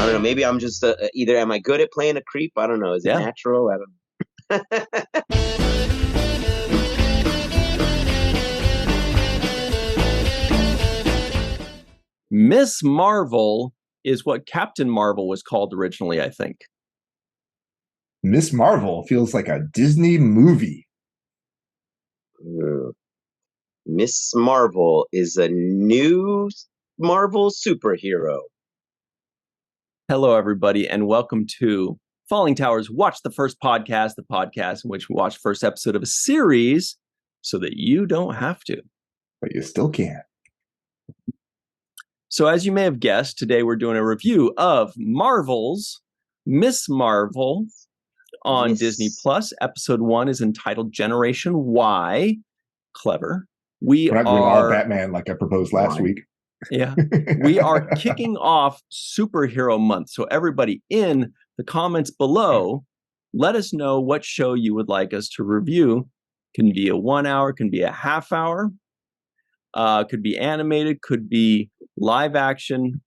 don't know. Maybe I'm just either am I good at playing a creep? I don't know. Is it natural? I don't know. Miss Marvel is what Captain Marvel was called originally, I think. Miss Marvel feels like a Disney movie. Miss Marvel is a new Marvel superhero. Hello, everybody, and welcome to Fallingtower's Watch the First podcast, the podcast in which we watch the first episode of a series so that you don't have to. But you still can. So as you may have guessed, today we're doing a review of Marvel's Miss Marvel on Disney Plus. Episode 1 is entitled Generation Y. Clever. We're not doing all Batman like I proposed last week. Yeah. We are kicking off Superhero Month. So everybody in the comments below, let us know what show you would like us to review. Can be a 1 hour, can be a half hour, could be animated, could be live action.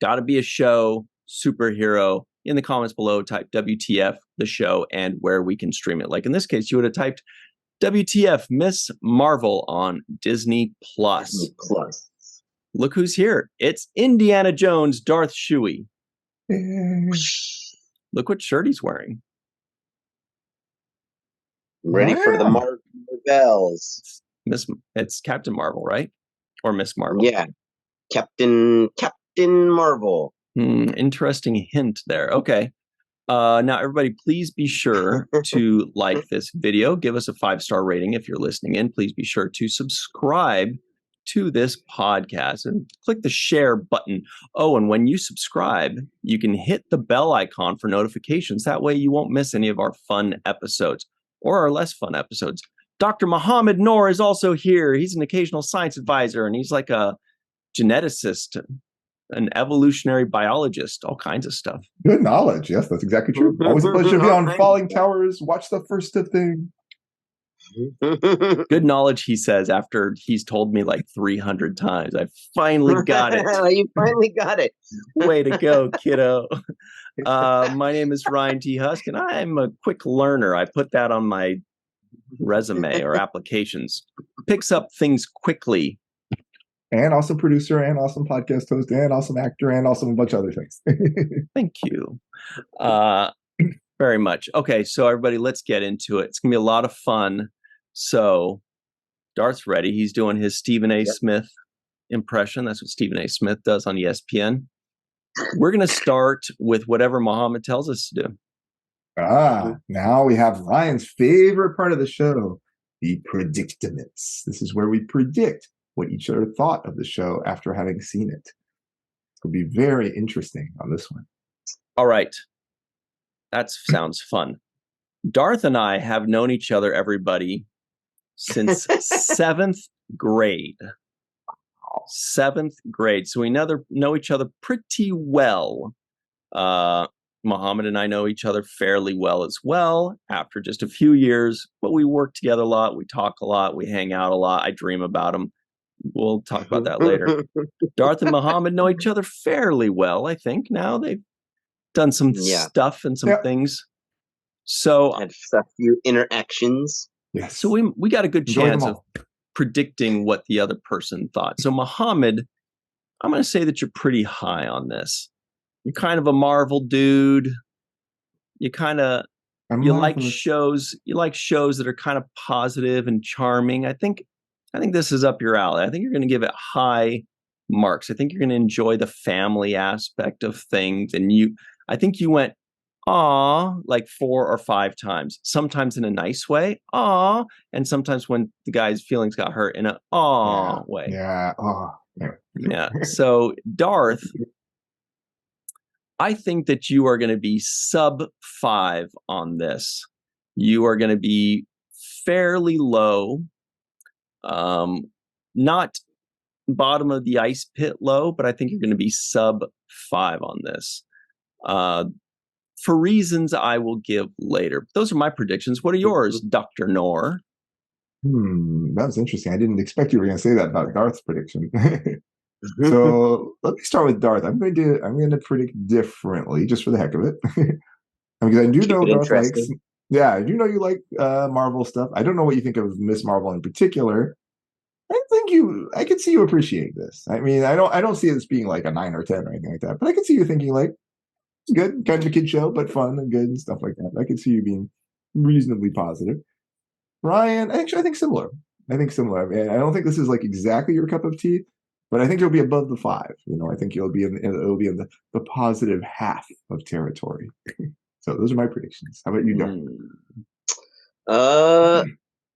Got to be a show, superhero. In the comments below, type WTF, the show, and where we can stream it. Like in this case, you would have typed WTF Miss Marvel on Disney Plus. Disney Plus. Look who's here. It's Indiana Jones, Darth Schuhe. Look what shirt he's wearing. Ready for the Marvels. It's Captain Marvel, right? Or Miss Marvel? Yeah. Captain Marvel. Interesting hint there. Okay. Now, everybody, please be sure to like this video. Give us a 5-star rating if you're listening in. Please be sure to subscribe to this podcast and click the share button. Oh, and when you subscribe, you can hit the bell icon for notifications. That way you won't miss any of our fun episodes or our less fun episodes. Dr. Muhammad Noor is also here. He's an occasional science advisor, and he's like a geneticist, an evolutionary biologist, all kinds of stuff. Good knowledge. Yes, that's exactly true. Always a pleasure to be on Falling Towers. Watch the first thing. Good knowledge, he says, after he's told me like 300 times. I finally got it. You finally got it. Way to go, kiddo. My name is Ryan T. Husk, and I'm a quick learner. I put that on my resume or applications. Picks up things quickly. And awesome producer, and awesome podcast host, and awesome actor, and awesome a bunch of other things. Thank you very much. Okay, so everybody, let's get into it. It's going to be a lot of fun. So Darth's ready. He's doing his Stephen A. Smith impression. That's what Stephen A. Smith does on ESPN. We're going to start with whatever Muhammad tells us to do. Now we have Ryan's favorite part of the show, the predictaments. This is where we predict what each other thought of the show after having seen it. It'll be very interesting on this one. All right. That sounds fun. Darth and I have known each other, everybody, since 7th grade. 7th grade. So we know each other pretty well. Muhammad and I know each other fairly well as well after just a few years, but we work together a lot. We talk a lot. We hang out a lot. I dream about him. We'll talk about that later. Darth and Muhammad know each other fairly well, I think. Now they've done some stuff and some things. So had a few interactions. Yes. So we got a good chance of predicting what the other person thought. So Muhammad, I'm going to say that you're pretty high on this. You're kind of a Marvel dude. You like shows. You like shows that are kind of positive and charming. I think this is up your alley. I think you're going to give it high marks. I think you're going to enjoy the family aspect of things. And I think you went, aw, like 4 or 5 times, sometimes in a nice way, aw, and sometimes when the guy's feelings got hurt in a aw way. Yeah. Yeah. So Darth, I think that you are going to be sub 5 on this. You are going to be fairly low. Not bottom of the ice pit low, but I think you're going to be sub 5 on this. For reasons I will give later. Those are my predictions. What are yours, Dr. Noor? That was interesting. I didn't expect you were going to say that about Darth's prediction. So let me start with Darth. I'm going to predict differently, just for the heck of it, because I do Keep know it Darth likes. interesting. Yeah, I do know you like Marvel stuff. I don't know what you think of Miss Marvel in particular. I can see you appreciate this. I mean, I don't see this being like a 9 or 10 or anything like that, but I can see you thinking like it's good, kind of a kid show, but fun and good and stuff like that. I can see you being reasonably positive. Ryan, actually, I think similar. I mean, I don't think this is like exactly your cup of tea, but I think you'll be above the 5. I think it'll be in the positive half of territory. So those are my predictions. How about you, Darth?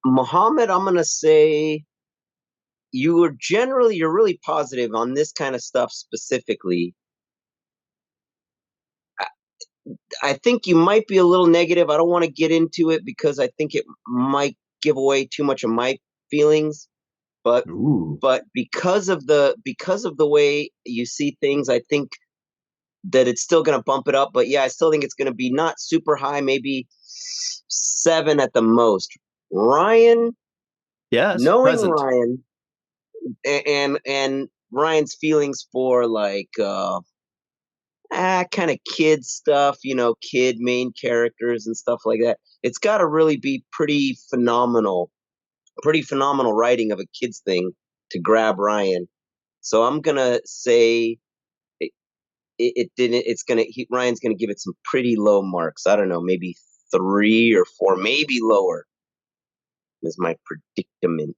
Muhammad, I'm gonna say you're really positive on this kind of stuff specifically. I think you might be a little negative. I don't want to get into it because I think it might give away too much of my feelings. But Ooh. but because of the way you see things, I think that it's still going to bump it up. But yeah, I still think it's going to be not super high, maybe 7 at the most. Ryan, Yes, knowing present. Ryan and Ryan's feelings for like kind of kid stuff, kid main characters and stuff like that. It's got to really be pretty phenomenal writing of a kid's thing to grab Ryan. So I'm gonna say it didn't. Ryan's gonna give it some pretty low marks. I don't know, maybe 3 or 4, maybe lower. Is my predicament.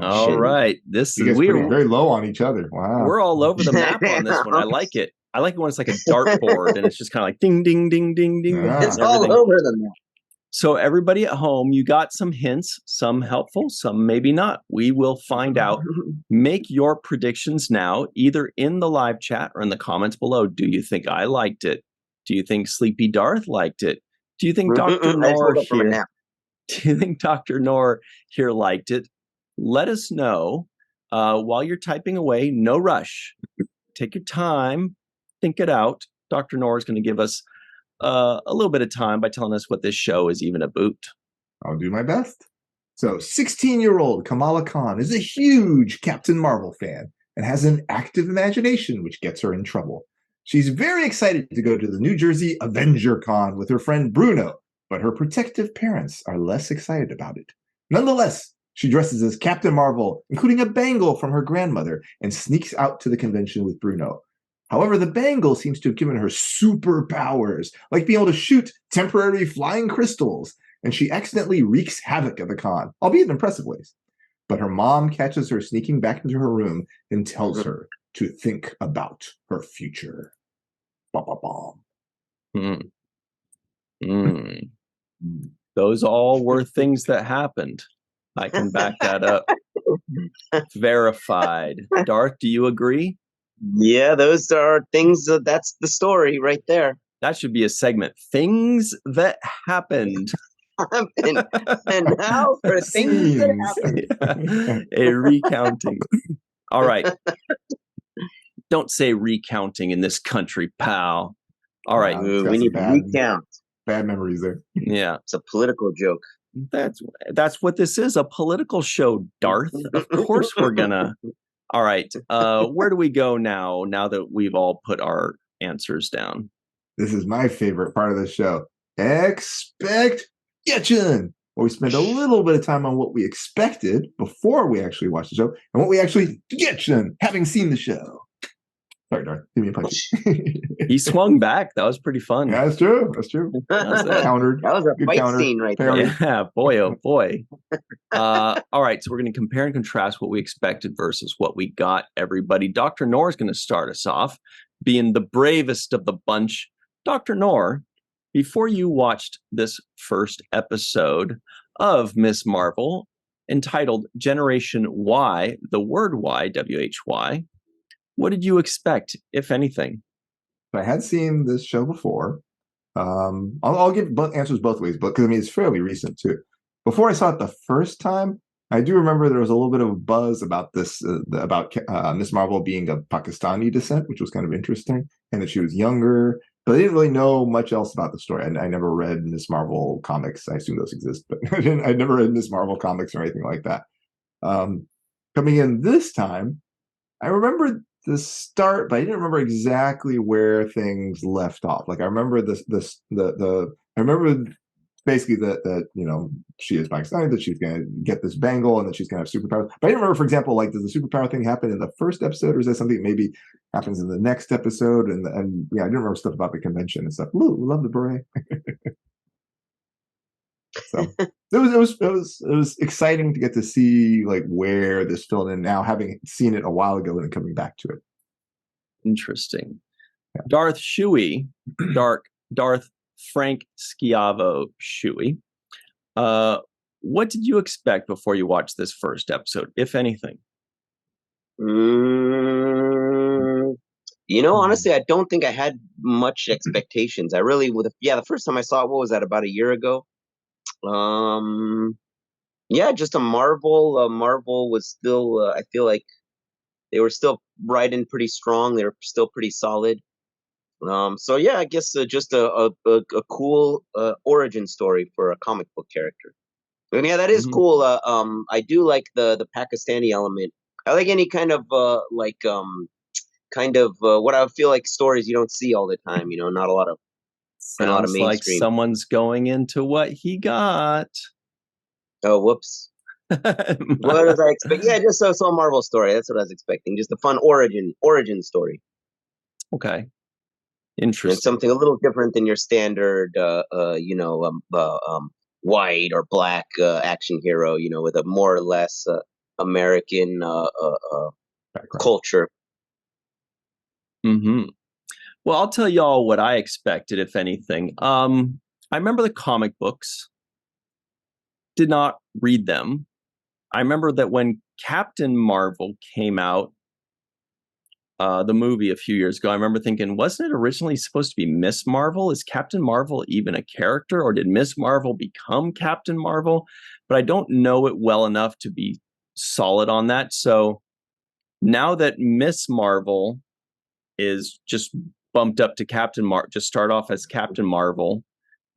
All right, You guys putting very low on each other. Wow, we're all over the map on this one. I like it. I like it when it's like a dartboard and it's just kind of like ding, ding, ding, ding, ding. It's all over the map. So everybody at home, you got some hints, some helpful, some maybe not. We will find out. Make your predictions now, either in the live chat or in the comments below. Do you think I liked it? Do you think Sleepy Darth liked it? Do you think Dr. Noor here? Do you think Dr. Noor here liked it? Let us know while you're typing away. No rush. Take your time. Think it out. Dr. Noor is going to give us a little bit of time by telling us what this show is even about. I'll do my best. So 16-year-old Kamala Khan is a huge Captain Marvel fan and has an active imagination, which gets her in trouble. She's very excited to go to the New Jersey Avenger Con with her friend Bruno, but her protective parents are less excited about it. Nonetheless, she dresses as Captain Marvel, including a bangle from her grandmother, and sneaks out to the convention with Bruno. However, the bangle seems to have given her superpowers, like being able to shoot temporary flying crystals, and she accidentally wreaks havoc at the con, albeit in impressive ways. But her mom catches her sneaking back into her room and tells her to think about her future. Those all were things that happened. I can back that up. Verified. Darth, do you agree? Yeah, those are things. That's the story right there. That should be a segment. Things that happened. And now for things that happened. A recounting. All right. Don't say recounting in this country, pal. All right. We need to recount. Bad memories there. Yeah. It's a political joke. That's what this is, a political show, Darth. Of course we're gonna. All right. Where do we go now that we've all put our answers down? This is my favorite part of the show. Expectation, where we spend a little bit of time on what we expected before we actually watched the show and what we actually get having seen the show. Sorry, Darth. Give me a punch. He swung back. That was pretty fun. Yeah, that's true. Countered. That was a fight scene right there. Yeah, boy, oh boy. All right, so we're going to compare and contrast what we expected versus what we got, everybody. Dr. Noor is going to start us off, being the bravest of the bunch. Dr. Noor, before you watched this first episode of Miss Marvel, entitled Generation Y, the word Y, W-H-Y, what did you expect, if anything? I had seen this show before. I'll give answers both ways, but because it's fairly recent too. Before I saw it the first time, I do remember there was a little bit of buzz about this, about Miss Marvel being of Pakistani descent, which was kind of interesting, and that she was younger. But I didn't really know much else about the story. I never read Miss Marvel comics. I assume those exist, but I never read Miss Marvel comics or anything like that. Coming in this time, I remember the start, but I didn't remember exactly where things left off. Like I remember I remember basically that she is Pakistani, that she's gonna get this bangle and that she's gonna have superpowers. But I didn't remember, for example, like does the superpower thing happen in the first episode, or is that something that maybe happens in the next episode? And yeah, I didn't remember stuff about the convention and stuff. Ooh, love the beret. So it was exciting to get to see like where this filled in now, having seen it a while ago and coming back to it. Interesting. Yeah. Darth Schuhe, Darth Frank Schiavo Shuey. What did you expect before you watched this first episode, if anything? Honestly, I don't think I had much expectations. I really, the first time I saw it, what was that, about a year ago? Yeah, just a Marvel. Marvel was still, I feel like they were still riding pretty strong. They were still pretty solid. So yeah, I guess just a cool origin story for a comic book character. And yeah, that is cool. I do like the Pakistani element. I like any kind of what I feel like stories you don't see all the time. Not a lot of Sounds like mainstream. Someone's going into what he got. Oh, whoops. What was I expecting? Yeah, just so Marvel story. That's what I was expecting. Just a fun origin story. Okay. Interesting. And something a little different than your standard, white or black action hero. With a more or less American culture. Mm-hmm. Well, I'll tell y'all what I expected, if anything. I remember the comic books. Did not read them. I remember that when Captain Marvel came out, the movie a few years ago, I remember thinking, wasn't it originally supposed to be Miss Marvel? Is Captain Marvel even a character, or did Miss Marvel become Captain Marvel? But I don't know it well enough to be solid on that. So now that Miss Marvel is just bumped up to Captain Marvel, just start off as Captain Marvel,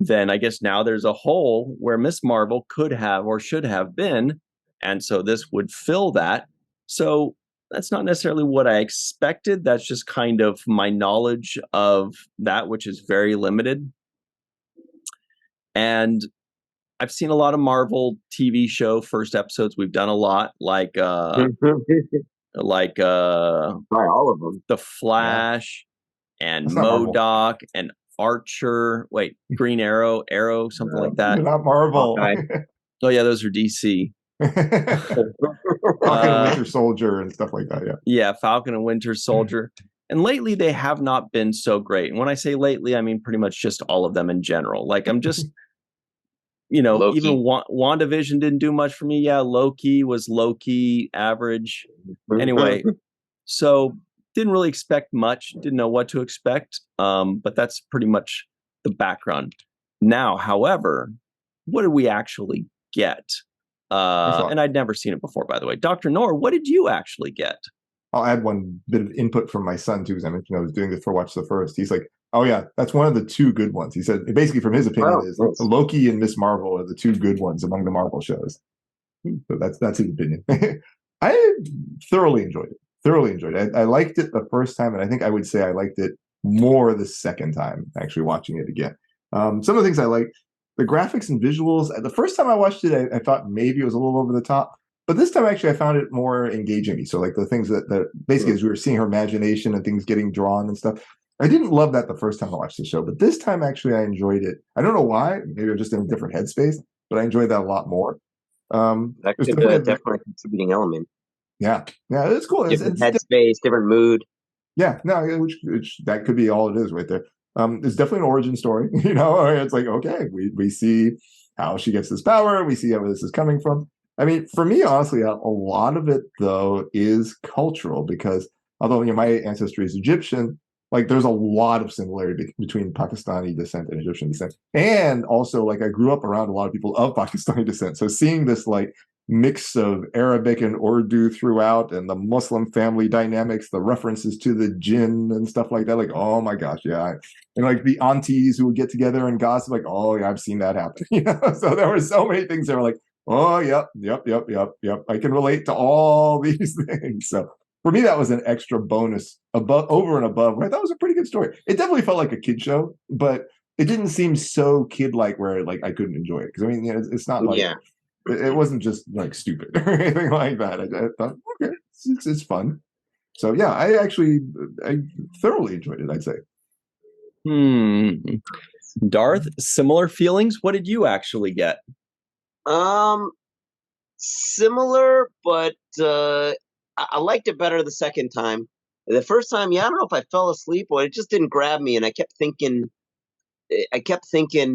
then I guess now there's a hole where Miss Marvel could have or should have been. And so this would fill that. So that's not necessarily what I expected. That's just kind of my knowledge of that, which is very limited. And I've seen a lot of Marvel TV show first episodes. We've done a lot, like All of them. The Flash and MODOK and Archer. Wait, Green Arrow, something like that. Not Marvel. Oh yeah, those are DC. Falcon and Winter Soldier and stuff like that. Yeah, Falcon and Winter Soldier. And lately they have not been so great. And when I say lately, I mean pretty much just all of them in general. Like I'm just, Loki. Even WandaVision didn't do much for me. Yeah, Loki was average. Anyway, so didn't really expect much. Didn't know what to expect. But that's pretty much the background. Now, however, what did we actually get? And I'd never seen it before, by the way. Dr. Noor, what did you actually get? I'll add one bit of input from my son, too, because I mentioned I was doing this for Watch the First. He's like, oh, yeah, that's one of the two good ones. He said, basically, from his opinion, is Loki and Miss Marvel are the two good ones among the Marvel shows. So that's his opinion. I thoroughly enjoyed it. I liked it the first time, and I think I would say I liked it more the second time, actually watching it again. Some of the things I liked, the graphics and visuals, the first time I watched it, I thought maybe it was a little over the top. But this time, actually, I found it more engaging. So like the things that basically, as we were seeing her imagination and things getting drawn and stuff, I didn't love that the first time I watched the show. But this time, actually, I enjoyed it. I don't know why. Maybe I'm just in a different headspace, but I enjoyed that a lot more. That could be definitely a contributing element. Yeah, it's cool. Different headspace, different mood. Yeah, no, which that could be all it is right there. It's definitely an origin story. It's like, okay, we see how she gets this power. We see how this is coming from. I mean, for me, honestly, a lot of it, though, is cultural because although my ancestry is Egyptian, like there's a lot of similarity between Pakistani descent and Egyptian descent. And also, like I grew up around a lot of people of Pakistani descent. So seeing this like mix of Arabic and Urdu throughout and the Muslim family dynamics, the references to the jinn and stuff like that, like, oh my gosh, yeah. And like the aunties who would get together and gossip, like, oh yeah, I've seen that happen. So there were so many things that were like, oh, yep. I can relate to all these things. So for me, that was an extra bonus over and above. Where I thought it was a pretty good story. It definitely felt like a kid show, but it didn't seem so kid-like where like I couldn't enjoy it. Because I mean, it's not like it wasn't just like stupid or anything like that. I thought, okay, it's fun. So yeah, I thoroughly enjoyed it, I'd say. Darth, similar feelings? What did you actually get? Similar, but I liked it better the second time. The first time, I don't know if I fell asleep or it just didn't grab me, and I kept thinking,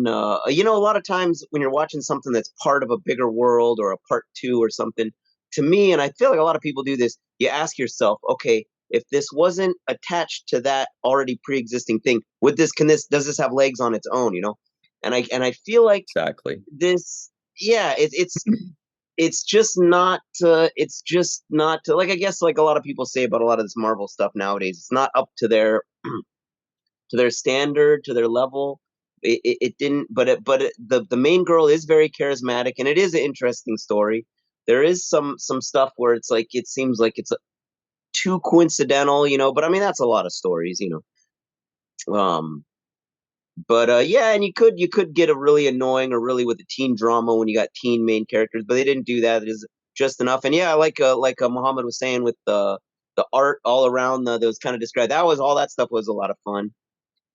a lot of times when you're watching something that's part of a bigger world or a part two or something, to me, and I feel like a lot of people do this, you ask yourself, okay, if this wasn't attached to that already pre-existing thing, does this have legs on its own, And I feel like exactly this, it's just not like, I guess, like a lot of people say about a lot of this Marvel stuff nowadays, it's not up to their to their standard, to their level. It didn't, the main girl is very charismatic, and it is an interesting story. There is some stuff where it's like it seems like it's too coincidental, but I mean that's a lot of stories, and you could get a really annoying or really with a teen drama when you got teen main characters, but they didn't do that. It is just enough. And yeah, like Muhammad was saying with the art all around that was kind of described. All that stuff was a lot of fun.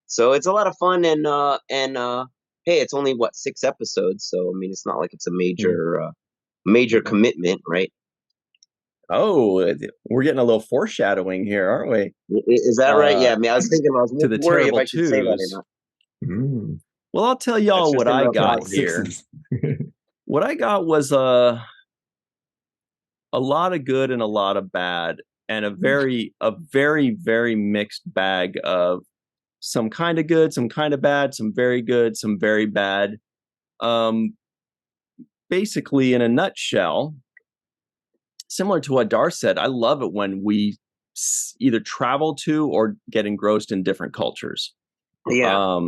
So it's a lot of fun, and hey, it's only 6 episodes, so I mean it's not like it's a major commitment, right? Oh, we're getting a little foreshadowing here, aren't we? Is that right? Yeah, I mean, I was thinking, I was to the worried if I terrible should say that or twos. not. Well, I'll tell y'all what I got here. What I got was a lot of good and a lot of bad, and a very, very mixed bag of some kind of good, some kind of bad, some very good, some very bad. Basically, in a nutshell, similar to what Darth said, I love it when we either travel to or get engrossed in different cultures. Yeah.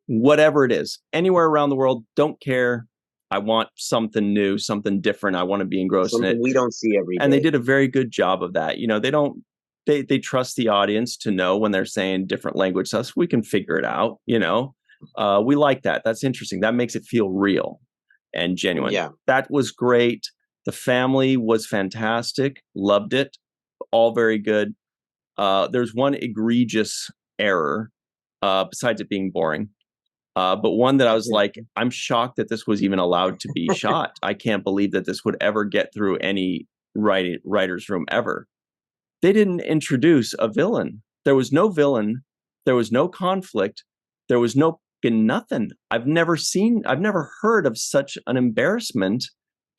Whatever it is, anywhere around the world, don't care. I want something new, something different. I want to be engrossed in it. We don't see every day. And they did a very good job of that. They trust the audience to know when they're saying different language stuff. So we can figure it out. We like that. That's interesting. That makes it feel real and genuine. Yeah. That was great. The family was fantastic. Loved it. All very good. There's one egregious error, besides it being boring. But one that I was like, I'm shocked that this was even allowed to be shot. I can't believe that this would ever get through any writer's room ever. They didn't introduce a villain. There was no villain. There was no conflict. There was nothing. I've never heard of such an embarrassment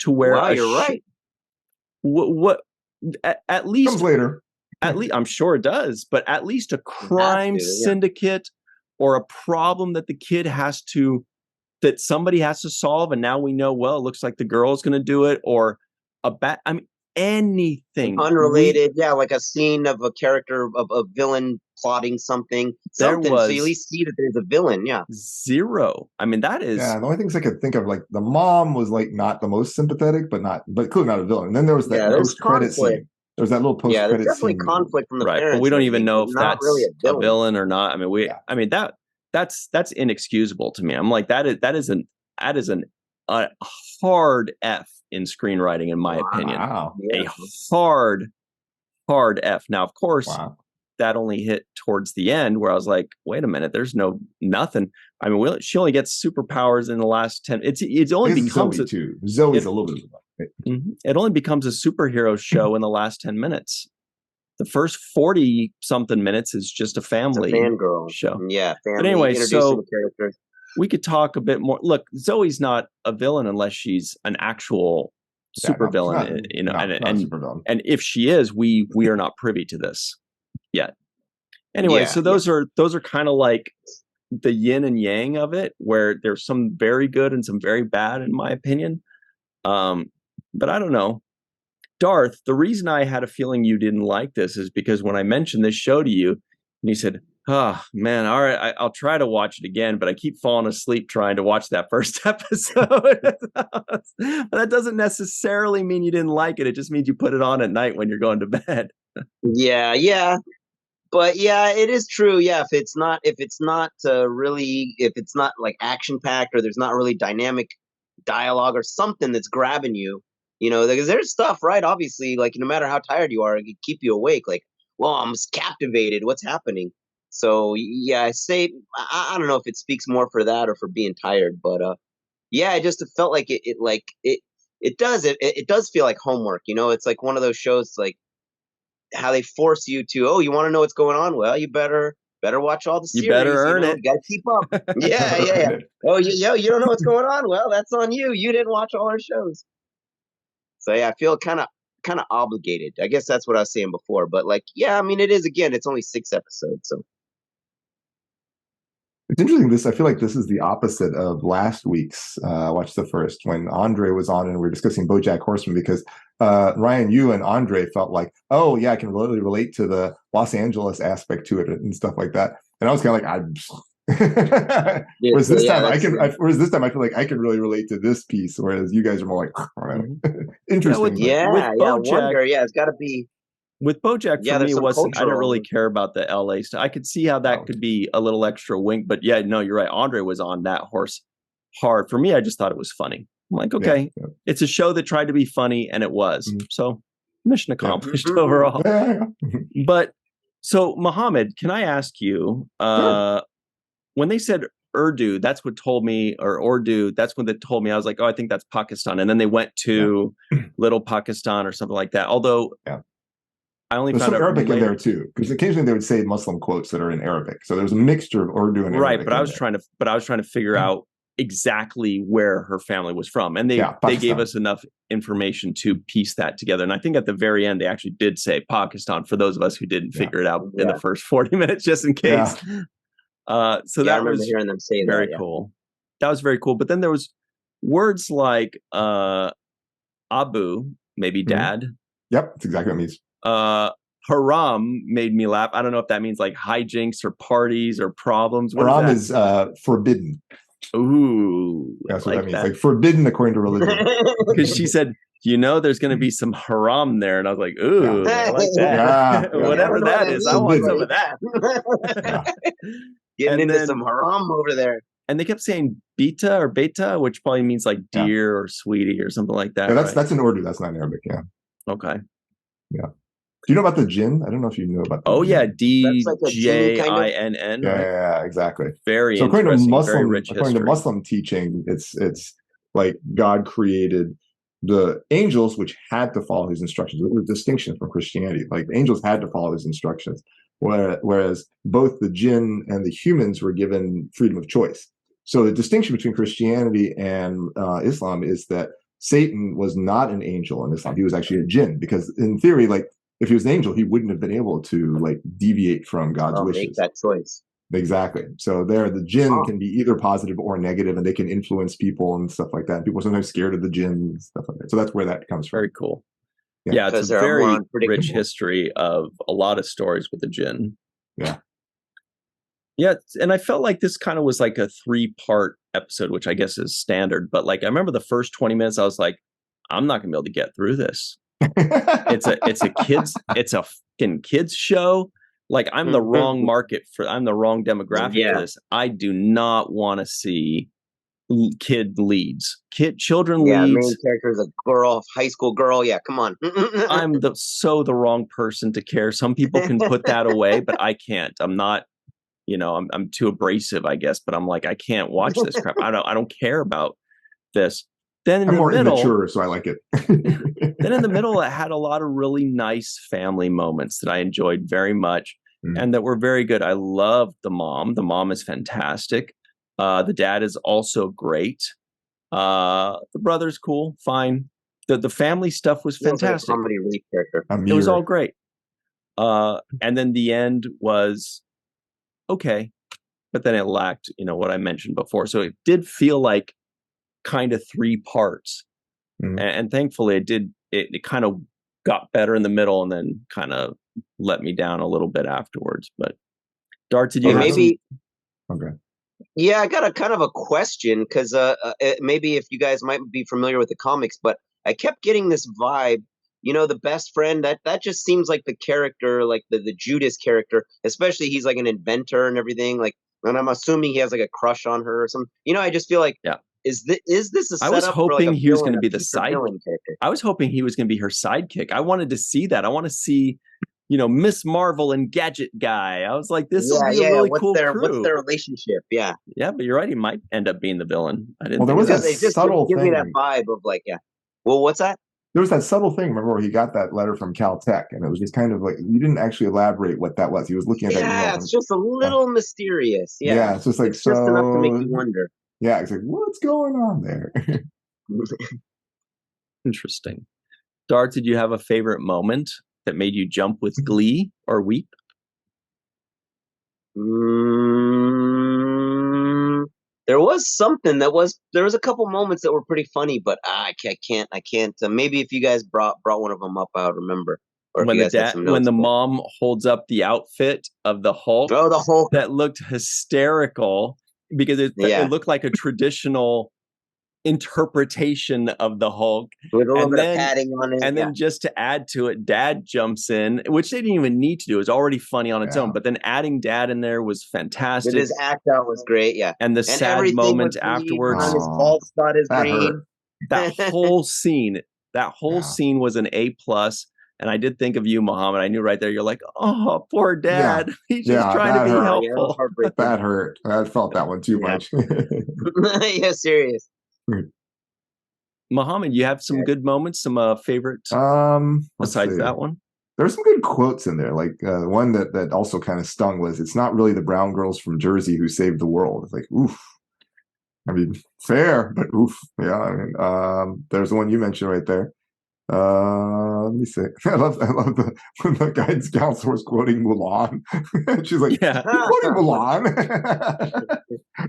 to where you're right. At least comes later. At least I'm sure it does, but at least a crime syndicate or a problem that that somebody has to solve, and now we know, well, it looks like the girl's going to do it, or anything unrelated, like a scene of a character of a villain plotting something, so you at least see that there's a villain. Zero. I mean, that is the only things I could think of. Like the mom was like not the most sympathetic, but clearly not a villain. And then there was that post-credit scene. There was that little post-credit there's definitely scene. conflict from the parents, but we don't even know if that's really a villain or not. I mean, that's inexcusable to me. I'm like, that is a hard F in screenwriting, in my opinion. A hard F. Now, of course, that only hit towards the end where I was like, wait a minute, there's nothing. I mean, she only gets superpowers in the last 10. It's only becomes Zoe too. Zoe's a little bit of it only becomes a superhero show in the last 10 minutes. The first 40 something minutes is just a family fangirl show. Yeah. But anyway, so we could talk a bit more. Look, Zoe's not a villain unless she's an actual supervillain, and if she is, we are not privy to this yet. Anyway, so those are kind of like the yin and yang of it, where there's some very good and some very bad, in my opinion. But I don't know. Darth, the reason I had a feeling you didn't like this is because when I mentioned this show to you, and you said, oh, man, all right, I'll try to watch it again, but I keep falling asleep trying to watch that first episode. That doesn't necessarily mean you didn't like it. It just means you put it on at night when you're going to bed. Yeah. But yeah, it is true. Yeah, if it's not if it's not like action packed or there's not really dynamic dialogue or something that's grabbing you, because there's stuff, right? Obviously, like no matter how tired you are, it can keep you awake. Like, well, I'm captivated. What's happening? So yeah, I say I don't know if it speaks more for that or for being tired, but yeah, I just felt like it does feel like homework. It's like one of those shows like how they force you to, oh, you want to know what's going on? Well, you better watch all the You better series. earn You it. got to keep up. Yeah. Oh, you don't know what's going on? Well, that's on you. You didn't watch all our shows. So yeah, I feel kind of obligated. I guess that's what I was saying before. But like, yeah, I mean, it is again. It's only 6 episodes, so It's interesting. I feel like this is the opposite of last week's Watch the First when Andre was on and we were discussing BoJack Horseman because Ryan, you and Andre felt like, oh yeah, I can really relate to the Los Angeles aspect to it and stuff like that. And I was kind of like, yeah, whereas this yeah, time that's true. whereas this time I feel like I can really relate to this piece, whereas you guys are more like, interesting. with Yeah. BoJack, Wonder. Yeah, it's got to be. with BoJack for Yeah, me, there's it some wasn't. I didn't really cultural. care about the LA stuff. I could see how that could be a little extra wink, but yeah, no, you're right. Andre was on that horse hard. For me, I just thought it was funny. I'm like, okay, it's a show that tried to be funny, and it was. So mission accomplished overall. But so, Mohammed, can I ask you? When they said Urdu, that's what told me, or Urdu, that's when they told me. I was like, oh, I think that's Pakistan, and then they went to Little Pakistan or something like that. Although I only There's found some out Arabic later. in there too, because occasionally they would say Muslim quotes that are in Arabic. So there's a mixture of Urdu and Arabic. Right, but I was trying to figure out exactly where her family was from, and they gave us enough information to piece that together. And I think at the very end they actually did say Pakistan for those of us who didn't figure it out in the first 40 minutes, just in case. So that I remember was hearing them say very cool. That was very cool. But then there was words like Abu, maybe dad. Yep, that's exactly what it means. Haram made me laugh. I don't know if that means like hijinks or parties or problems. Haram is forbidden. Ooh, that's what that means. Like forbidden according to religion. Because she said, there's going to be some haram there, and I was like, ooh, I like that. Whatever that is, I want some of that. Getting into some haram over there. And they kept saying beta or beta, which probably means like dear or sweetie or something like that. Yeah, that's in Urdu. That's not in Arabic. Yeah. Okay. Yeah. Do you know about the jinn? I don't know if you know about the jinn. Yeah, DJINN. Yeah, exactly. Very so according interesting, to Muslim teaching, it's like God created the angels, which had to follow his instructions. It was a distinction from Christianity. Like the angels had to follow his instructions, whereas both the jinn and the humans were given freedom of choice. So the distinction between Christianity and Islam is that Satan was not an angel in Islam. He was actually a jinn, because in theory, like if he was an angel, he wouldn't have been able to like deviate from God's wishes. Make that choice. Exactly. So the jinn can be either positive or negative, and they can influence people and stuff like that. And people are sometimes scared of the jinn and stuff like that. So that's where that comes from. Very cool. Yeah, it's a very rich history of a lot of stories with the jinn. Yeah, and I felt like this kind of was like a 3-part episode, which I guess is standard. But like I remember the first 20 minutes, I was like, I'm not gonna be able to get through this. It's a fucking kids show. Like I'm the wrong I'm the wrong demographic for this. I do not want to see children leads. Main character is a girl, high school girl. Yeah, come on. I'm the wrong person to care. Some people can put that away, but I can't. I'm not. I'm too abrasive, I guess. But I'm like, I can't watch this crap. I don't care about this. Then in I'm the more middle, immature, so I like it. Then in the middle, it had a lot of really nice family moments that I enjoyed very much and that were very good. I loved the mom. The mom is fantastic. The dad is also great. The brother's cool, fine. The family stuff was fantastic. Like a comedy relief character. It was all great. And then the end was okay, but then it lacked, what I mentioned before. So it did feel like kind of 3 parts. And thankfully it kind of got better in the middle and then kind of let me down a little bit afterwards. But Dart, did you Okay. Yeah, I got a kind of a question because maybe if you guys might be familiar with the comics, but I kept getting this vibe, the best friend, that just seems like the character, like the Judas character, especially he's like an inventor and everything. Like, and I'm assuming he has like a crush on her or something. I just feel like, Yeah. is this a I was setup for like hoping a he was going villain, to be a the future side. villain character? I was hoping he was going to be her sidekick. I wanted to see that. I want to see, Miss Marvel and Gadget Guy. I was like, this will be a really What's cool their crew. relationship? Yeah. Yeah, but you're right. He might end up being the villain. I didn't Well, there think was of that that. It just subtle gives me that thing. vibe of like, yeah. Well, what's that? There was that subtle thing, remember, where he got that letter from Caltech, and it was just kind of like, you didn't actually elaborate what that was. He was looking at that email Yeah, from, it's just a little mysterious. yeah, Yeah. it's just like, It's just enough to make so, you wonder. yeah, it's like, what's going on there? Interesting. Dart, did you have a favorite moment that made you jump with glee or weep? There was something there was a couple moments that were pretty funny, but I can't. Maybe if you guys brought one of them up, I would remember. Or if When you the guys had some when notes. the mom holds up the outfit of the Hulk, Oh, the whole that looked hysterical because it looked like a traditional interpretation of the Hulk. with a little And bit of then padding on it. And then just to add to it, Dad jumps in, which they didn't even need to do. It was already funny on its Yeah. own. But then adding Dad in there was fantastic. with his act out was great. Yeah, And the sad everything moment was green. afterwards. On his bald spot is that green. hurt. That whole scene, Yeah. scene was an A+. And I did think of you, Muhammad. I knew right there. You're like, oh, poor Dad. He's just Yeah, trying to that be hurt. Yeah, it was helpful. heartbreaking. That hurt. I felt that one too Yeah. much. Yeah, serious. Muhammad, you have some good moments, some favorite Let's besides see. that one? There's some good quotes in there. Like one that also kind of stung was, "It's not really the brown girls from Jersey who saved the world." It's like, oof. I mean, fair, but oof. Yeah. I mean, there's the one you mentioned right there. Let me see. I love when the guidance counselor was quoting Mulan. She's like, Yeah. "You're quoting Mulan."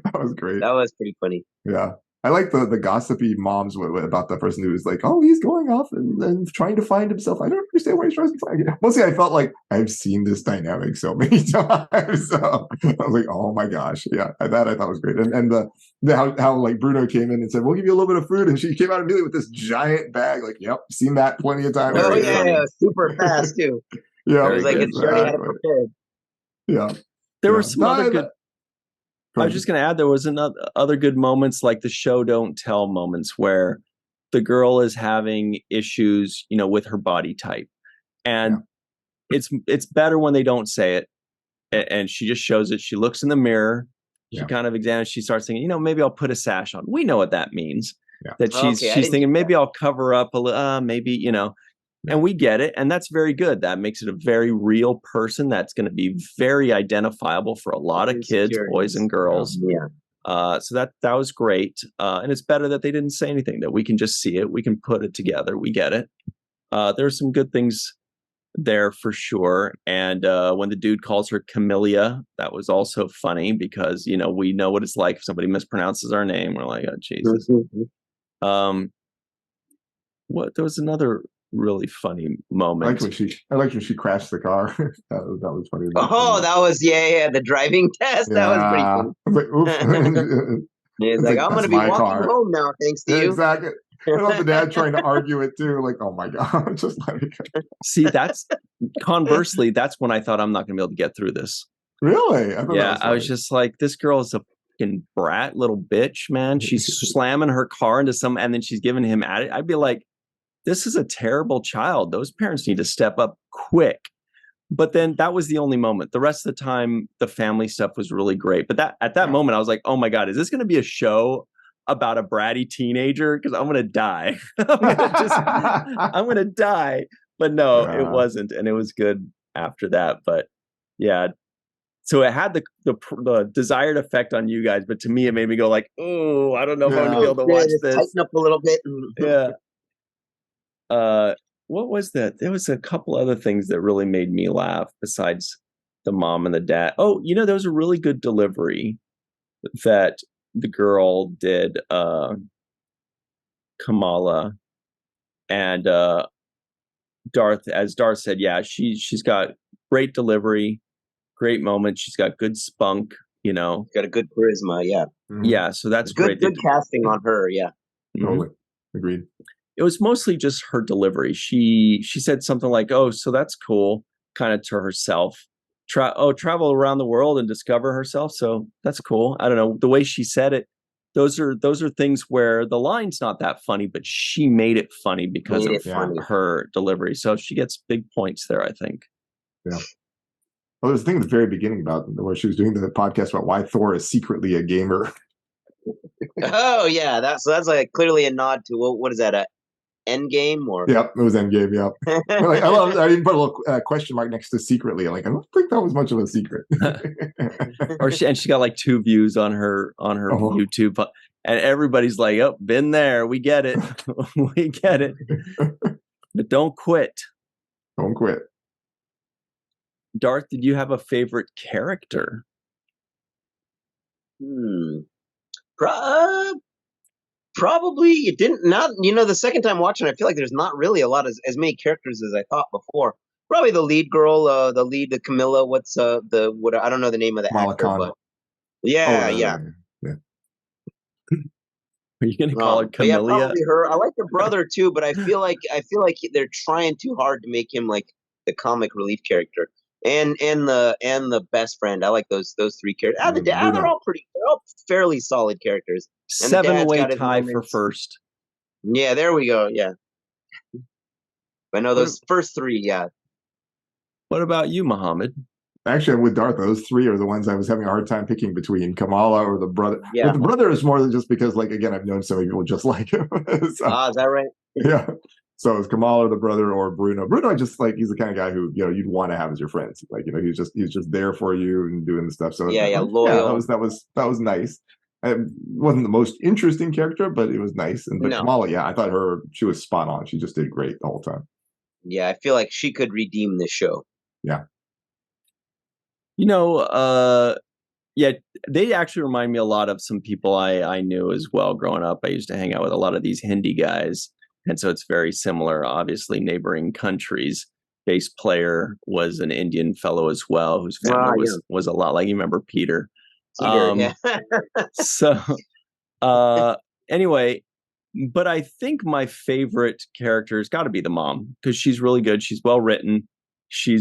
That was great. That was pretty funny. Yeah. I like the gossipy moms about the person who was like, "Oh, he's going off and trying to find himself. I don't understand why he's trying to find it." Mostly, I felt like I've seen this dynamic so many times. So I was like, "Oh my gosh, yeah!" That I thought was great. And how like Bruno came in and said, "We'll give you a little bit of food," and she came out immediately with this giant bag. Like, "Yep, seen that plenty of times." Oh Very yeah, funny. super fast too. Yeah, It was like good. she already had it prepared. Yeah, There yeah. were some other good. Go I ahead. was just going to add, there was other good moments, like the show don't tell moments, where the girl is having issues, with her body type, and it's better when they don't say it, and she just shows it. She looks in the mirror, she kind of examines, she starts thinking, maybe I'll put a sash on. We know what that means. Yeah. That she's thinking, maybe I'll cover up a little, maybe, and we get it. And that's very good. That makes it a very real person that's going to be very identifiable for a lot of kids, boys and girls. Yeah. So that was great. And it's better that they didn't say anything, that we can just see it. We can put it together. We get it. There's some good things there for sure. And when the dude calls her Camellia, that was also funny because, we know what it's like if somebody mispronounces our name. We're like, oh, Jesus. There was another really funny moment. I liked when she crashed the car. that was funny. Oh, that was the driving test. That was pretty funny. I was like, oof. He's like, I'm going to be walking home now, thanks to you. Exactly. I love the dad trying to argue it too. Like, oh my God, just let me go. See, conversely, that's when I thought I'm not going to be able to get through this. Really? I was just like, this girl is a fucking brat little bitch, man. She's slamming her car into and then she's giving him at it. I'd be like, this is a terrible child. Those parents need to step up quick. But then that was the only moment. The rest of the time, the family stuff was really great. But at that moment, I was like, oh my God, is this going to be a show about a bratty teenager? Because I'm going to die. I'm going to die. But no, it wasn't. And it was good after that. But yeah. So it had the desired effect on you guys. But to me, it made me go like, oh, I don't know if I'm going to be able to watch this. Tighten up a little bit. Yeah. What was that? There was a couple other things that really made me laugh besides the mom and the dad. Oh, there was a really good delivery that the girl did, Kamala, and Darth, as Darth said, yeah, she's got great delivery, great moments. She's got good spunk, Got a good charisma, yeah. Yeah, so that's great. Good casting on her, yeah. Totally. Agreed. it was mostly just her delivery. She said something like, "Oh, so that's cool," kind of to herself. Travel around the world and discover herself. So that's cool. I don't know the way she said it. Those are things where the line's not that funny, but she made it funny because of her delivery. So she gets big points there, I think. Yeah. Well, there's a thing at the very beginning about where she was doing the podcast about why Thor is secretly a gamer. Oh yeah, that's like clearly a nod to what is that, a Endgame or? Yep, it was Endgame. Yep. Like, I didn't put a little question mark next to secretly. Like, I don't think that was much of a secret. she got like 2 views on her YouTube, and everybody's like, "Oh, been there. We get it. We get it." But don't quit. Don't quit. Darth, did you have a favorite character? Probably it didn't. Not the second time watching, I feel like there's not really a lot as many characters as I thought before. Probably the lead girl, the Camilla. What's what? I don't know the name of the actor, but yeah. Are you going to call her Camilla? Yeah, probably her. I like the brother too, but I feel like they're trying too hard to make him like the comic relief character. And the best friend. I like those 3 characters. They're all fairly solid characters. 7-way tie for first. Yeah, there we go. Yeah, I know those first 3. Yeah. What about you, Muhammad? Actually, I'm with Darth. Those 3 are the ones I was having a hard time picking between Kamala or the brother. Yeah. But the brother is more than just because, like, again, I've known so many people just like him. So, is that right? Yeah. So it's Kamala, the brother, or Bruno. Bruno, just like, he's the kind of guy who you'd want to have as your friend. Like, he's just there for you and doing the stuff. So loyal. Yeah, that was nice. It wasn't the most interesting character, but it was nice. But Kamala, I thought she was spot on. She just did great the whole time. Yeah, I feel like she could redeem this show. Yeah. They actually remind me a lot of some people I knew as well growing up. I used to hang out with a lot of these Hindi guys. And so it's very similar, obviously, neighboring countries. Bass player was an Indian fellow as well, whose family was a lot like, you remember Peter. Yeah. So anyway, but I think my favorite character has got to be the mom, because she's really good. She's well written. She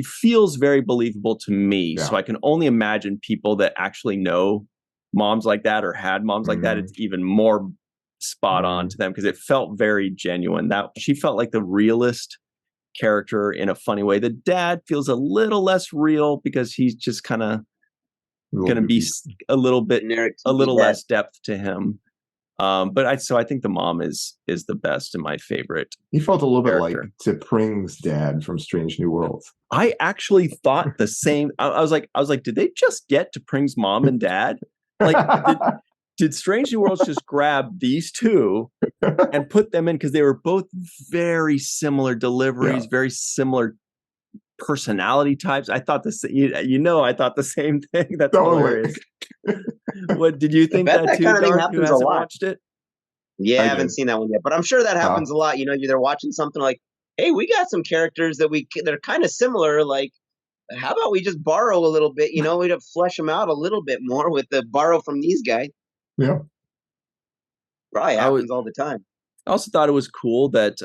feels very believable to me. Yeah. So I can only imagine people that actually know moms like that or had moms like that. It's even more spot on to them, because it felt very genuine. That she felt like the realist character in a funny way. The dad feels a little less real because he's just kind of going to be a little less depth to him. But I think the mom is the best and my favorite. He felt a little character. Bit like T'Pring's dad from Strange New Worlds. I actually thought the same. I was like, did they just get T'Pring's mom and dad? Like, did Strange New Worlds just grab these 2 and put them in, because they were both very similar deliveries, very similar personality types? I thought this. I thought the same thing. That's hilarious. What did you think that too, Darth, who hasn't watched it? Yeah, I haven't seen that one yet, but I'm sure that happens a lot. They're watching something like, hey, we got some characters that are kind of similar. Like, how about we just borrow a little bit? We'd have flesh them out a little bit more with the borrow from these guys. Yeah, probably happens all the time. I also thought it was cool that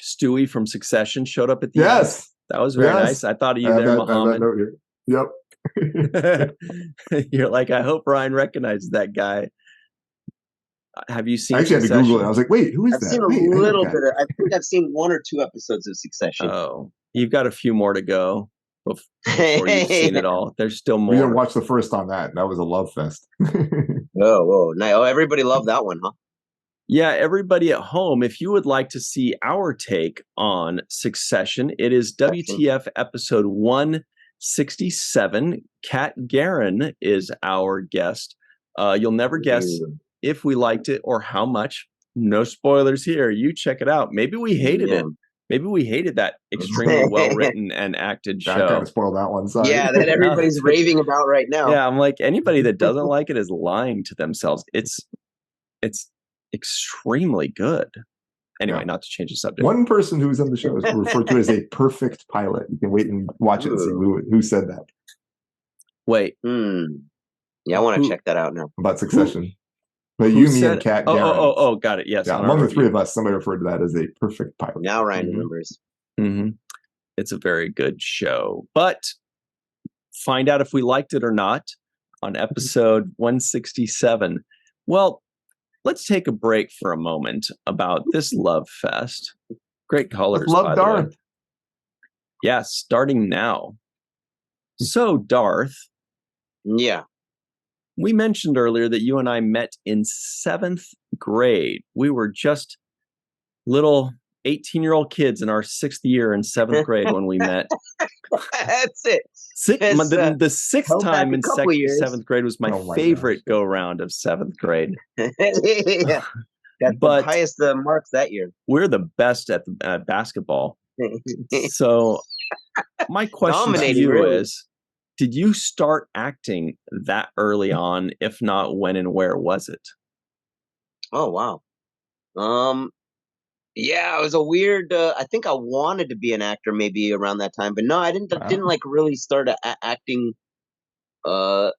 Stewie from Succession showed up at the end. That was very nice. I thought of you there, Muhammad. Yep. You're like, I hope Ryan recognizes that guy. Have you seen? I actually had to Google it. I was like, wait, who is that? I've seen a little bit. I think I've seen 1 or 2 episodes of Succession. Oh, you've got a few more to go before you've seen it all. There's still more. We didn't watch the first on that. That was a love fest. Whoa. Oh, everybody loved that one, huh? Yeah, everybody at home, if you would like to see our take on Succession, it is WTF episode 167. Kat Guerin is our guest. You'll never guess if we liked it or how much. No spoilers here. You check it out. Maybe we hated it. Maybe we hated that extremely well-written and acted show. I kind of spoiled that one. Sorry. Yeah, that everybody's raving about right now. Yeah, I'm like, anybody that doesn't like it is lying to themselves. It's extremely good. Anyway, not to change the subject. One person who's on the show is referred to as a perfect pilot. You can wait and watch it and see who said that. Wait. Yeah, I want to check that out now. About Succession. But Who you, me, said? and Kat, Oh, Darren. oh, oh, oh, got it. Yes. Yeah, on among our the three review. of us, somebody referred to that as a perfect pilot. Now Ryan Mhm. remembers. Mm-hmm. It's a very good show. But find out if we liked it or not on episode 167. Well, let's take a break for a moment about this love fest. Great colors, Let's love by the way. Darth. Yeah, starting now. So, Darth, Yeah. we mentioned earlier that you and I met in 7th grade. We were just little 18-year-old kids in our 6th year in 7th grade when we met. That's it. The 6th held back time a in couple years. 7th grade was my Oh my favorite gosh. go round of 7th grade. Yeah. Got But the highest marks that year. we're the best at basketball. So my question to Dominating, you really. is, did you start acting that early on? If not, when and where was it? Oh wow. Yeah, it was a weird. I think I wanted to be an actor maybe around that time, but no, I didn't. Wow. Didn't like really start acting. Uh,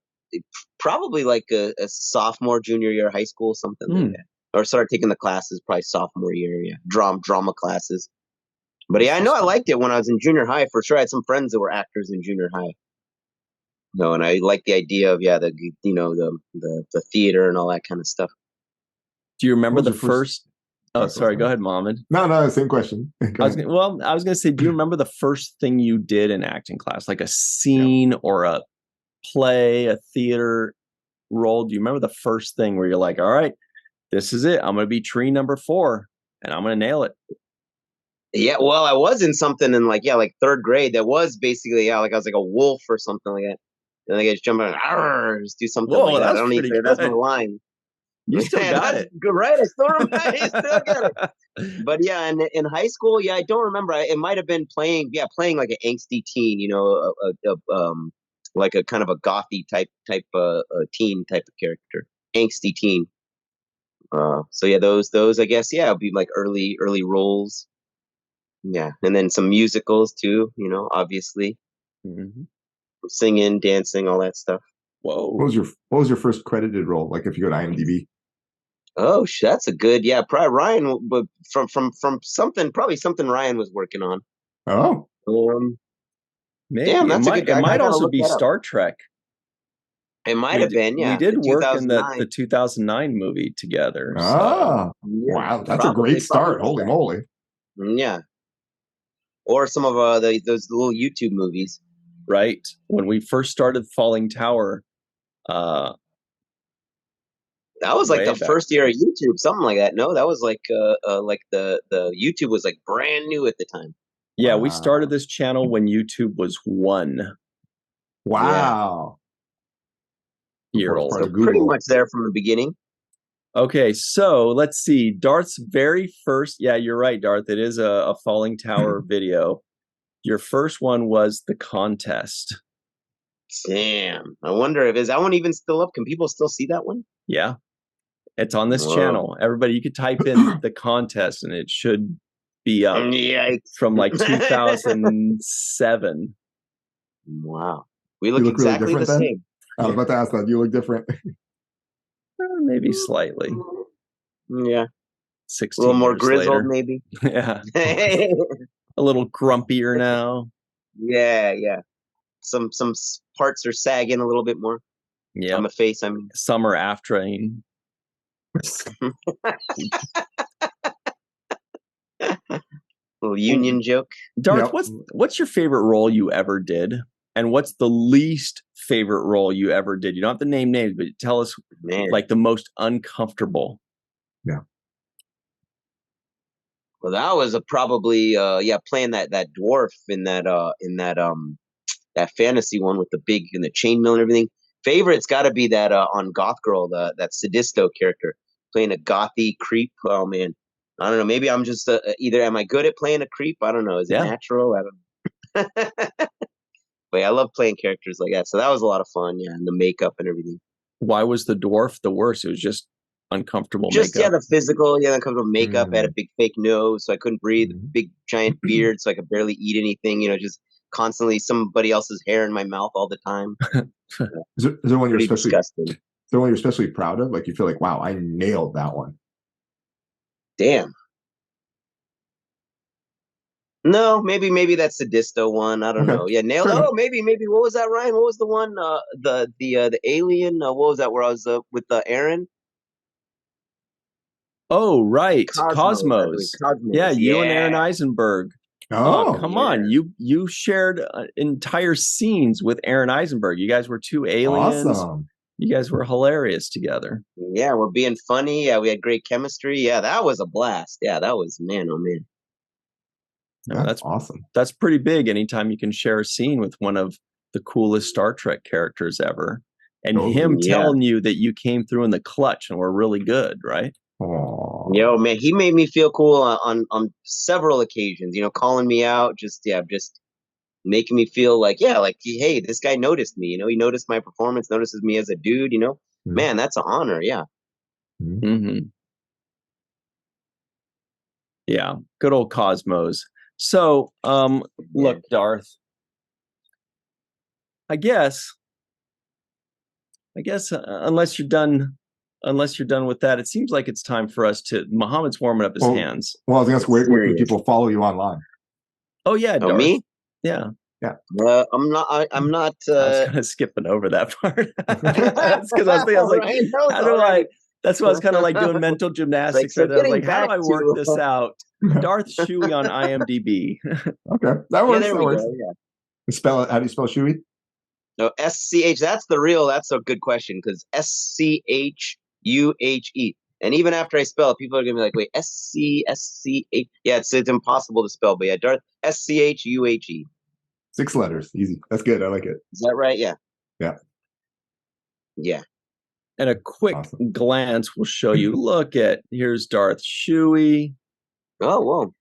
Probably like a sophomore, junior year of high school, something like that. Or started taking the classes probably sophomore year. Yeah, drama classes. But yeah, I know I liked it when I was in junior high for sure. I had some friends that were actors in junior high. No, and I liked the idea of the theater and all that kind of stuff. Do you remember What the was your first? Oh, sorry. Go ahead, Mohammed. No, same question. I was going to say, do you remember the first thing you did in acting class, like a scene or a play, a theater role? Do you remember the first thing where you're like, all right, this is it. I'm going to be tree number 4 and I'm going to nail it. Yeah, well, I was in something in like 3rd grade that was basically like I was like a wolf or something like that. And I just jump out, just do something like that. I don't even that's my line. You still got it. Good, right? I still remember. I still got it. But yeah, in high school, yeah, I don't remember. It might have been playing like an angsty teen, like a kind of a gothy type teen type of character, angsty teen. So yeah, those I guess would be like early roles. Yeah, and then some musicals too. Obviously, singing, dancing, all that stuff. Whoa! What was your first credited role? Like if you go to IMDb. Oh, that's a good. Yeah, probably Ryan, but from something, probably something Ryan was working on. Oh, maybe damn, that's a good guy. It might also be look that up. Star Trek. It might have been. Yeah, We did work in the 2009. 2009 movie together. Ah, Yeah, wow, that's a great start. Holy moly! Yeah, or some of those little YouTube movies. Right when we first started Fallingtower, that was like the first year of YouTube, something like that. No, that was like the YouTube was like brand new at the time. Yeah, we started this channel when YouTube was 1. Wow. Year old. So pretty much there from the beginning. Okay, so let's see. Darth's very first. Yeah, you're right, Darth. It is a Fallingtower video. Your first one was the contest. Damn. I wonder is that one even still up? Can people still see that one? Yeah. It's on this channel. Everybody, you could type in the contest and it should be up from like 2007. Wow. We look exactly really the same. I was about to ask that. You look different. Maybe slightly. Yeah. 16 a little more years grizzled, later. maybe. Yeah. A little grumpier now. Yeah. Some parts are sagging a little bit more. Yeah. On the face, I mean. Summer afternoon. Little union joke. Darth, what's your favorite role you ever did? And what's the least favorite role you ever did? You don't have to name names, but tell us like the most uncomfortable. Yeah. Well, that was probably playing that dwarf in that fantasy one with the big and the chainmail and everything. Favorite's got to be that on Goth Girl, that Sadisto character playing a gothy creep. Oh man, I don't know. Maybe I'm just either am I good at playing a creep? I don't know. Is it natural? I don't know. But yeah, I love playing characters like that. So that was a lot of fun. Yeah, and the makeup and everything. Why was the dwarf the worst? It was just uncomfortable makeup. Yeah, the physical, the uncomfortable makeup. I had a big fake nose, so I couldn't breathe. Big giant beard, so I could barely eat anything. Just constantly somebody else's hair in my mouth all the time. Is there one you're especially disgusting? there one you're especially proud of? Like you feel like, wow, I nailed that one. Damn. No, maybe that's the Disto one. I don't know. Yeah, nailed. Fair enough. Oh, maybe. What was that, Ryan? What was the one? The alien. What was that? Where I was with Aaron? Oh, right. Cosmos. Cosmos. Yeah, you and Aaron Yeah. Eisenberg. Oh, come yeah. on. You shared entire scenes with Aaron Eisenberg. You guys were two aliens. awesome. You guys were hilarious together. Yeah, we're being funny. Yeah, we had great chemistry. Yeah, that was a blast. Yeah, that was, man, oh man. That's awesome. That's pretty big anytime you can share a scene with one of the coolest Star Trek characters ever. And him telling you that you came through in the clutch and were really good, right? Aww. Yo, man, he made me feel cool on several occasions, calling me out, just making me feel like, hey, this guy noticed me, he noticed my performance, notices me as a dude, Mm-hmm. Man, that's an honor. Yeah. Mm-hmm. Yeah. Good old Cosmos. So, look, Darth, I guess unless you're done with that, it seems like it's time for us to. Muhammad's warming up his hands. Well, I was going to ask, where can people follow you online? Oh yeah, Darth. Me? Yeah. I'm not. I was kind of skipping over that part. That's because I was like, how do I? That's why I was kind of like doing mental gymnastics. So I was like, how do I work this out? Darth Schuhe on IMDb. Okay, that works. There we go. Yeah. Spell it. How do you spell Schuhe? No, SCH. That's a good question, because SCHUHE. And even after I spell it, people are gonna be like, "Wait, SCH?" Yeah, it's impossible to spell, but yeah, Darth SCHUHE. 6 letters, easy. That's good. I like it. Is that right? Yeah. Yeah. Yeah. And a quick glance will show you. Here's Darth Schuhe. Oh, whoa!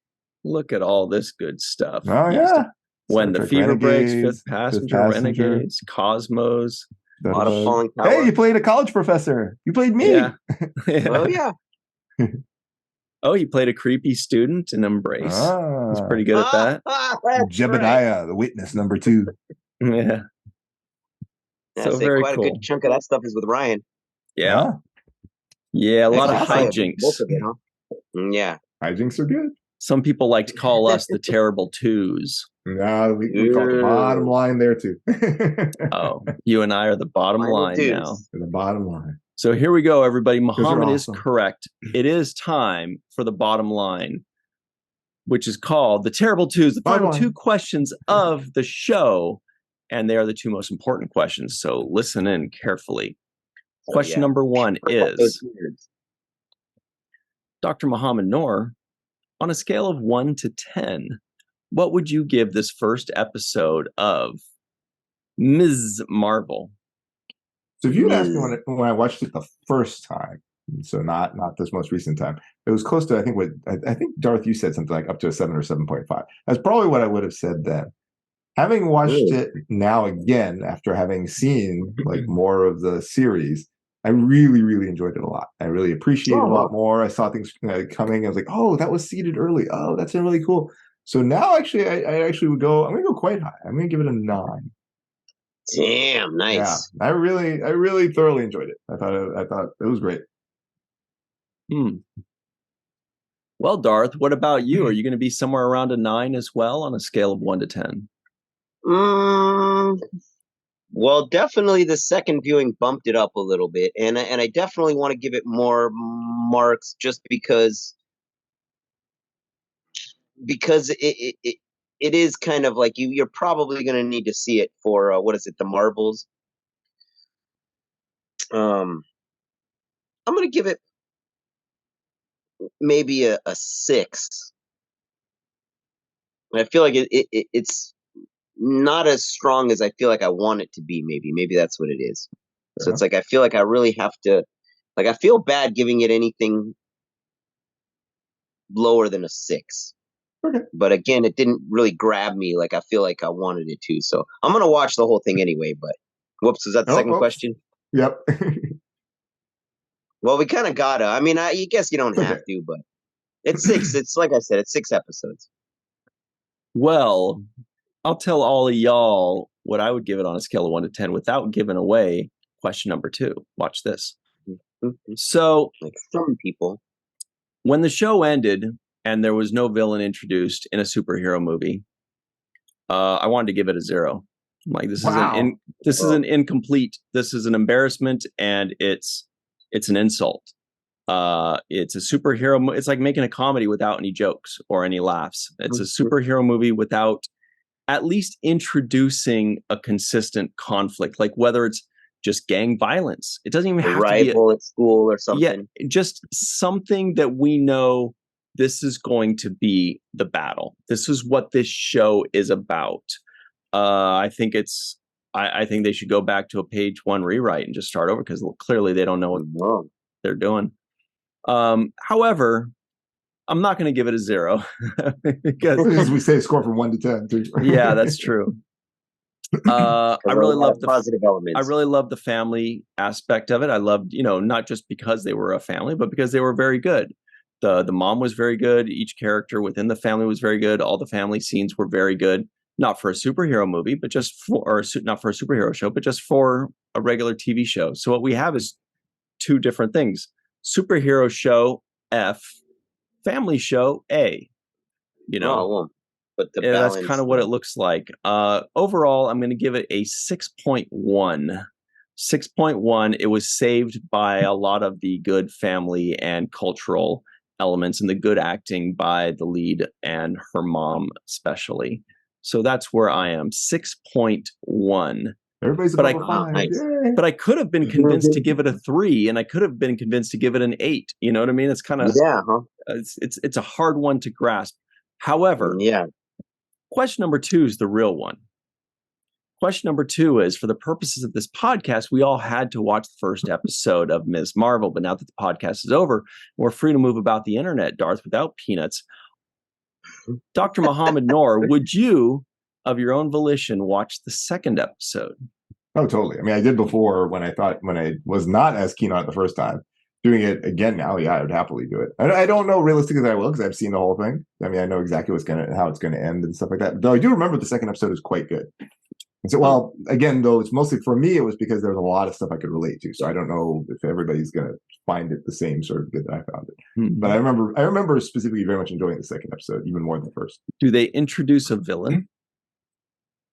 Look at all this good stuff. Oh yeah. When the Fever Breaks, Fifth Passenger, Renegades, Cosmos. A lot of Fallingtower. Hey, you played a college professor. You played me. Yeah. Oh yeah. Oh, you played a creepy student in Embrace. He's pretty good at that. Jebediah, the witness number 2. Yeah. So very quite cool. A good chunk of that stuff is with Ryan. Yeah. Yeah, a lot of hijinks. Both of it, huh? Yeah. Hijinks are good. Some people like to call us the Terrible Twos. No, we call it the bottom line there too. Oh, you and I are the bottom line now. The bottom line. So here we go, everybody. Muhammad is correct. It is time for the bottom line, which is called the Terrible Twos, the final 2 questions of the show. And they are the 2 most important questions. So listen in carefully. Question number 1 is, Dr. Muhammad Noor, on a scale of 1 to 10, what would you give this first episode of Ms. Marvel? So if you had asked me when I watched it the first time, so not this most recent time, it was close to, I think Darth, you said something like up to a 7 or 7.5. That's probably what I would have said then. Having watched it now again, after having seen like more of the series, I really, really enjoyed it a lot. I really appreciated it a lot more. I saw things coming. I was like, oh, that was seeded early. Oh, that's really cool. So now actually, I actually would go, I'm going to go quite high. I'm going to give it a 9. Damn, nice. Yeah, I really thoroughly enjoyed it. I thought it was great. Well, Darth, what about you? Are you going to be somewhere around a 9 as well on a scale of 1 to 10? Well, definitely the second viewing bumped it up a little bit, and I definitely want to give it more marks, just because it is kind of like you're probably going to need to see it for the Marvels. I'm going to give it maybe a 6. I feel like it's not as strong as I feel like I want it to be. Maybe that's what it is. So it's like I feel like I really have to, like, I feel bad giving it anything lower than a 6. Okay. But again, it didn't really grab me like I feel like I wanted it to. So I'm gonna watch the whole thing anyway. But whoops, is that the second question? Yep. Well, we kind of gotta. I mean, I guess you don't have to, but it's 6. It's like I said, it's 6 episodes. Well, I'll tell all of y'all what I would give it on a scale of 1 to 10 without giving away Question number 2. Watch this. Mhm. So Like some people. when the show ended and there was no villain introduced in a superhero movie, I wanted to give it a 0. I'm like, this is an incomplete. This is an embarrassment, and it's an insult. It's a superhero. It's like making a comedy without any jokes or any laughs. It's a superhero movie without at least introducing a consistent conflict, like whether it's just gang violence. It doesn't even A have to be rival at school or something. Yeah, just something that we know this is going to be the battle. This is what this show is about. I think I think they should go back to a page 1 rewrite and just start over, because clearly they don't know what they're doing. However, I'm not going to give it a 0 because, as we say, score from 1 to 10. Too. Yeah, that's true. I really love the positive elements. I really love the family aspect of it. I loved, not just because they were a family, but because they were very good. The mom was very good. Each character within the family was very good. All the family scenes were very good. Not for a superhero movie, but just not for a superhero show, but just for a regular TV show. So what we have is 2 different things: superhero show F, family show A. But that's kind of what it looks like. Overall, I'm going to give it a 6.1. 6.1. It was saved by a lot of the good family and cultural elements and the good acting by the lead and her mom, especially. So that's where I am. 6.1. Everybody's above a 5. Nice. But I could have been convinced to give it a 3, and I could have been convinced to give it an 8. You know what I mean? It's kind of it's a hard one to grasp. However, question number 2 is the real one. Question number 2 is, for the purposes of this podcast, we all had to watch the first episode of Ms. Marvel, but now that the podcast is over, we're free to move about the internet, Darth, without peanuts. Dr. Muhammad Noor, would you, of your own volition, watch the second episode? Oh, totally. I mean, I did before when I was not as keen on it the first time. Doing it again now, yeah, I would happily do it. I don't know realistically that I will, because I've seen the whole thing. I mean, I know exactly how it's going to end and stuff like that. Though I do remember the second episode is quite good. And so, well, again, though, it's mostly for me, it was because there was a lot of stuff I could relate to. So I don't know if everybody's going to find it the same sort of good that I found it. Mm-hmm. But I remember specifically very much enjoying the second episode, even more than the first. Do they introduce a villain?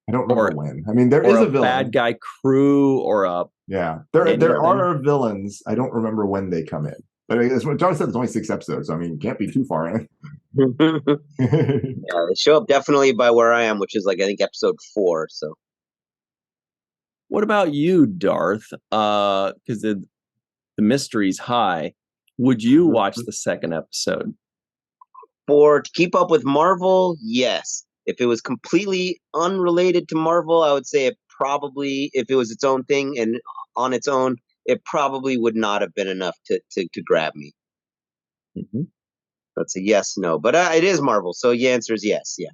I don't remember when. I mean, there is a villain. Bad guy crew or a... Yeah, there are villains. I don't remember when they come in. But as John said, it's only 6 episodes. So, I mean, can't be too far in. Yeah, they show up definitely by where I am, which is like, I think, episode 4. So. What about you, Darth? Because the mystery's high. Would you watch the second episode? To keep up with Marvel, yes. If it was completely unrelated to Marvel, I would say it probably, if it was its own thing and on its own, it probably would not have been enough to grab me. Mm-hmm. That's a yes, no. But it is Marvel, so the answer is yes, yeah.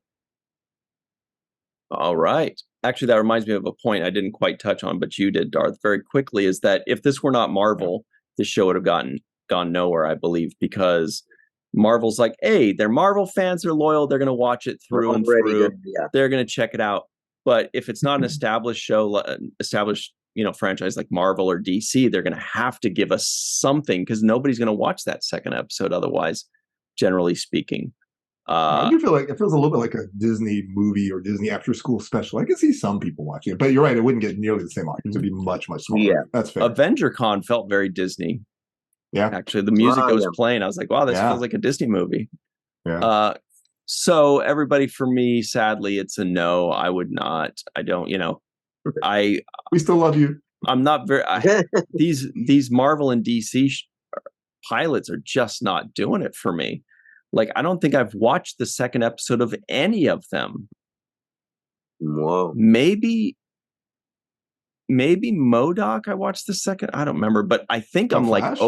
All right. Actually, that reminds me of a point I didn't quite touch on, but you did, Darth, very quickly, is that if this were not Marvel, this show would have gone nowhere, I believe, because Marvel's like, hey, they're Marvel fans, they're loyal, they're going to watch it through and through. They're going to check it out. But if it's not an established show, franchise like Marvel or DC, they're going to have to give us something, because nobody's going to watch that second episode otherwise, generally speaking. I do feel like it feels a little bit like a Disney movie or Disney after school special. I can see some people watching it, but you're right, it wouldn't get nearly the same audience. It'd be much, much smaller. Yeah, that's fair. AvengerCon felt very Disney. Yeah. Actually, the music that was playing, I was like, wow, this feels like a Disney movie. Yeah. So everybody, for me, sadly, it's a no. I would not. I don't, okay. We still love you. I'm not very, these Marvel and DC pilots are just not doing it for me. Like, I don't think I've watched the second episode of any of them. Whoa. Maybe MODOK I watched the second. I don't remember, but I think I'm Flash?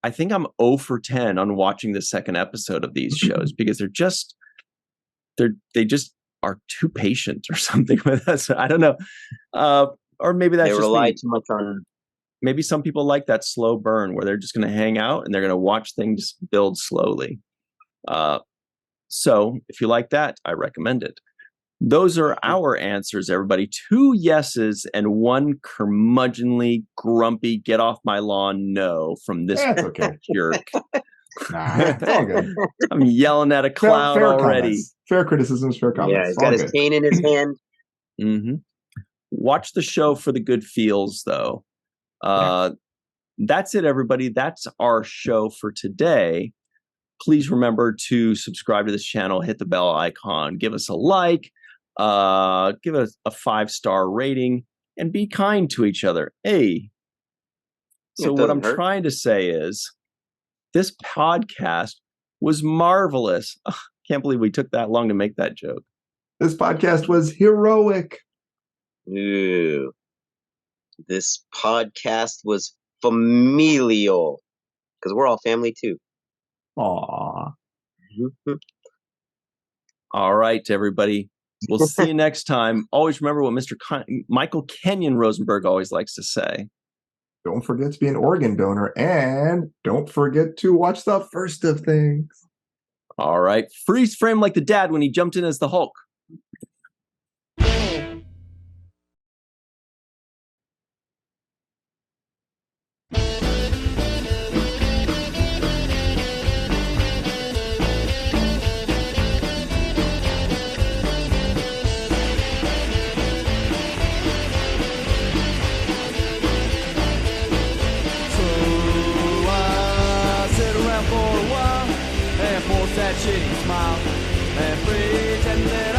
I think I'm 0 for 10 on watching the second episode of these shows, because they just are too patient or something with us. I don't know. Or maybe that's they just rely too much on. Maybe some people like that slow burn where they're just going to hang out and they're going to watch things build slowly. So if you like that, I recommend it. Those are our answers, everybody. 2 yeses and 1 curmudgeonly, grumpy, get off my lawn no from this That's okay. jerk. Nah, it's all good. I'm yelling at a cloud fair already. Comments. Fair criticisms, fair comments. Yeah, he's got his cane in his hand. Mm-hmm. Watch the show for the good feels, though. That's it, everybody. That's our show for today. Please remember to subscribe to this channel, hit the bell icon, give us a like, give us a 5-star rating, and be kind to each other. Hey. So what I'm trying to say is this podcast was marvelous. Oh, can't believe we took that long to make that joke. This podcast was heroic. Ooh. This podcast was familial. Because we're all family too. Aww. All right, everybody. We'll see you next time. Always remember what Mr. Michael Kenyon Rosenberg always likes to say. Don't forget to be an organ donor, and don't forget to watch the first of things. All right. Freeze frame like the dad when he jumped in as the Hulk. That shitty smile and pretend that